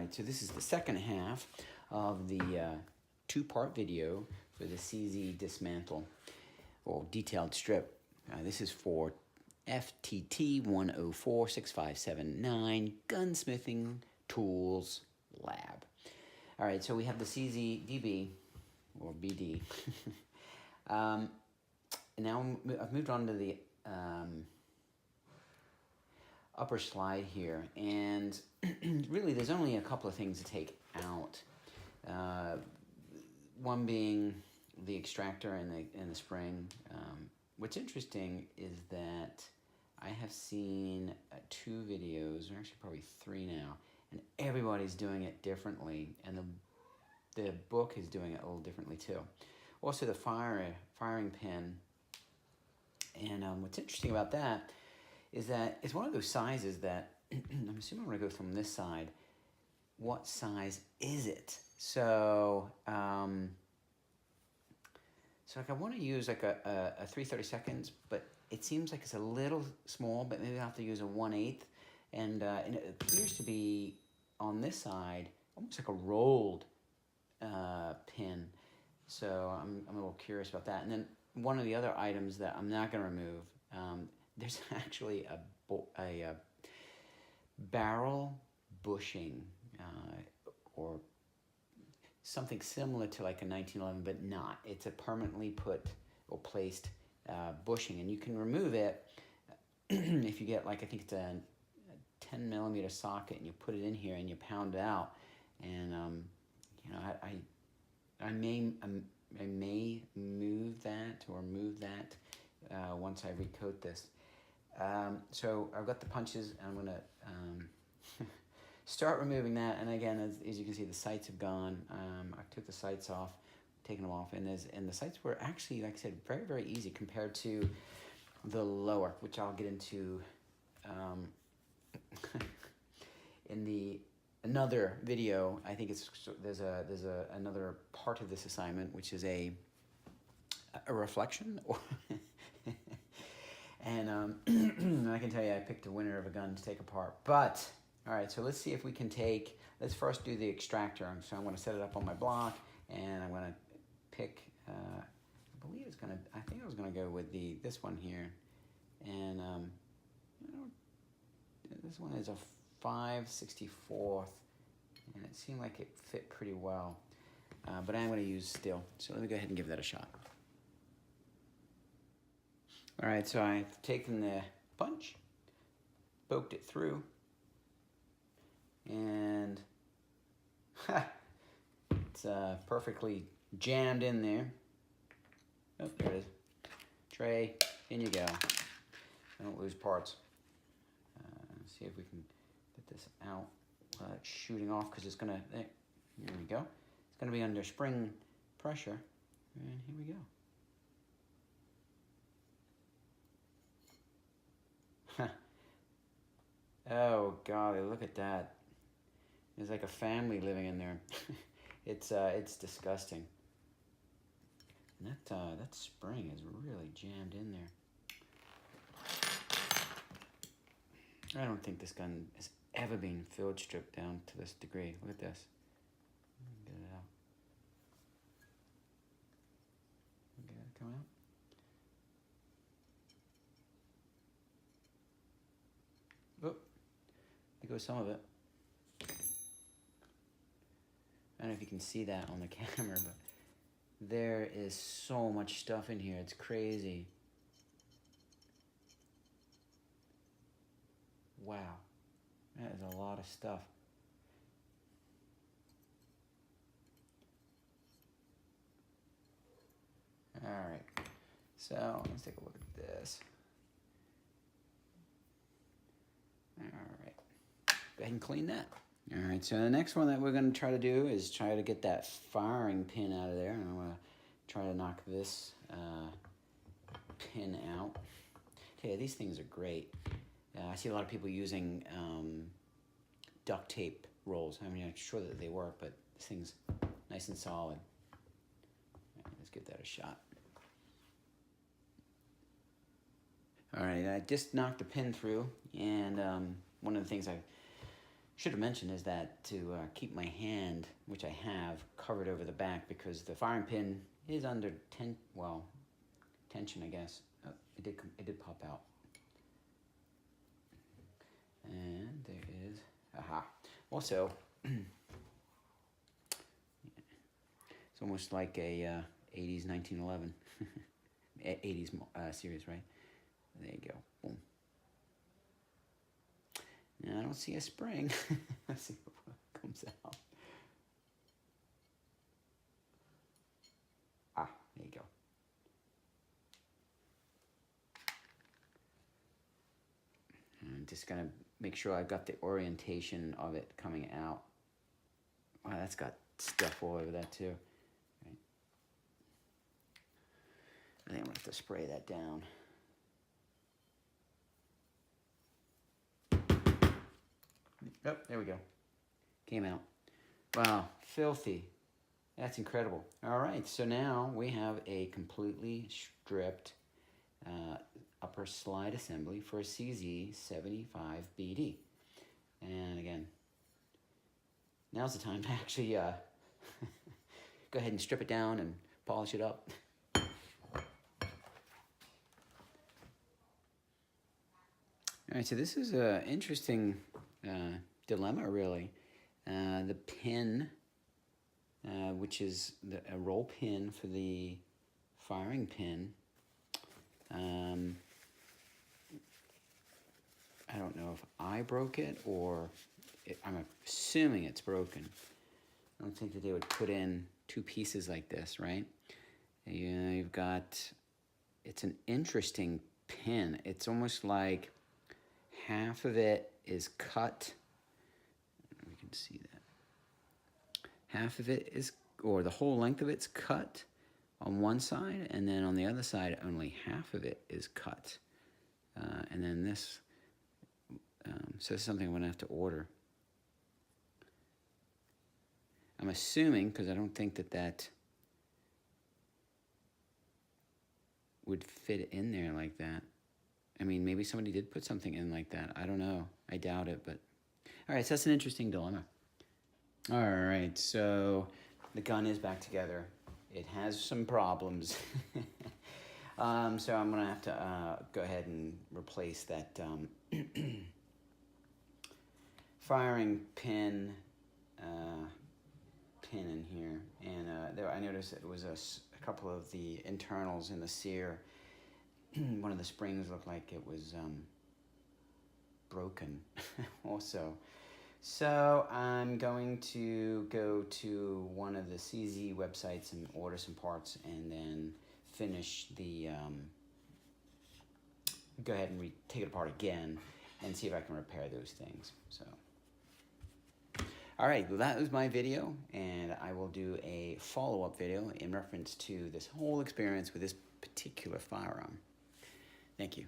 right, so this is the second half of the two-part video for the CZ dismantle or detailed strip. This is for FTT 1046579 Gunsmithing Tools Lab. All right, so we have the CZ DB or BD. Now I've moved on to the upper slide here, and really there's only a couple of things to take out. One being the extractor and the spring. What's interesting is that I have seen 2 videos, or actually probably 3 now, and everybody's doing it differently, and the book is doing it a little differently too. Also the firing pin, and what's interesting about that is that it's one of those sizes that, I'm assuming I'm gonna go from this side. What size is it? So, like I wanna use like a 3/32, but it seems like it's a little small, but maybe I'll have to use a 1/8. And it appears to be on this side, almost like a rolled pin. So I'm a little curious about that. And then one of the other items that I'm not gonna remove, there's actually a barrel bushing or something similar to like a 1911, but not. It's a permanently put or placed bushing, and you can remove it if you get like, I think it's a 10mm socket, and you put it in here and you pound it out. And you know, I may move that once I recoat this. So I've got the punches, and I'm gonna start removing that. And again, as you can see, the sights have gone. I took the sights off, taken them off, and the sights were actually, like I said, very, very easy compared to the lower, which I'll get into in another video. I think there's another part of this assignment, which is a reflection. And I can tell you, I picked a winner of a gun to take apart. But all right, so let's see if we can let's first do the extractor. So I'm going to set it up on my block, and I'm going to pick, I think I was going to go with this one here. And this one is a 5/64, and it seemed like it fit pretty well. But I'm going to use steel. So let me go ahead and give that a shot. All right, so I've taken the punch, poked it through, and it's perfectly jammed in there. Oh, there it is. Tray, in you go. I don't lose parts. Let's see if we can get this out without shooting off, because it's gonna, here we go. It's gonna be under spring pressure, and here we go. Oh golly, look at that. There's like a family living in there. It's disgusting. And that spring is really jammed in there. I don't think this gun has ever been field stripped down to this degree. Look at this. Get it out. Get it coming out. Oh, there goes some of it. I don't know if you can see that on the camera, but there is so much stuff in here. It's crazy. Wow, that is a lot of stuff. All right, so let's take a look at this. All right, go ahead and clean that. All right, so the next one that we're going to try to do is try to get that firing pin out of there. And I'm going to try to knock this pin out. Okay, these things are great. I see a lot of people using duct tape rolls. I mean, I'm sure that they work, but this thing's nice and solid. All right, let's give that a shot. All right, I just knocked the pin through, and one of the things I should have mentioned is that to keep my hand, which I have, covered over the back because the firing pin is under tension, I guess. Oh, it did pop out. And there is, aha. Also, it's almost like a 80s 1911, 80s series, right? There you go, boom. Now, I don't see a spring. Let's see what comes out. Ah, there you go. I'm just gonna make sure I've got the orientation of it coming out. Wow, that's got stuff all over that too. Right. I think I'm gonna have to spray that down. Oh, there we go. Came out. Wow, filthy. That's incredible. All right, so now we have a completely stripped upper slide assembly for a CZ75BD. And again, now's the time to actually go ahead and strip it down and polish it up. All right, so this is an interesting dilemma, really. The pin, which is a roll pin for the firing pin. I don't know if I broke it or I'm assuming it's broken. I don't think that they would put in two pieces like this, right? You've got, it's an interesting pin. It's almost like half of it is cut. We can see that. Half of it is, or the whole length of it's cut on one side, and then on the other side, only half of it is cut. And then this, so it's something I'm gonna have to order. I'm assuming, because I don't think that that would fit in there like that. I mean, maybe somebody did put something in like that. I don't know. I doubt it, but... All right, so that's an interesting dilemma. All right, so the gun is back together. It has some problems. So I'm gonna have to go ahead and replace that firing pin in here. And I noticed it was a couple of the internals in the sear. One of the springs looked like it was broken also. So I'm going to go to one of the CZ websites and order some parts, and then finish the, go ahead and take it apart again and see if I can repair those things. So, all right, well, that was my video, and I will do a follow-up video in reference to this whole experience with this particular firearm. Thank you.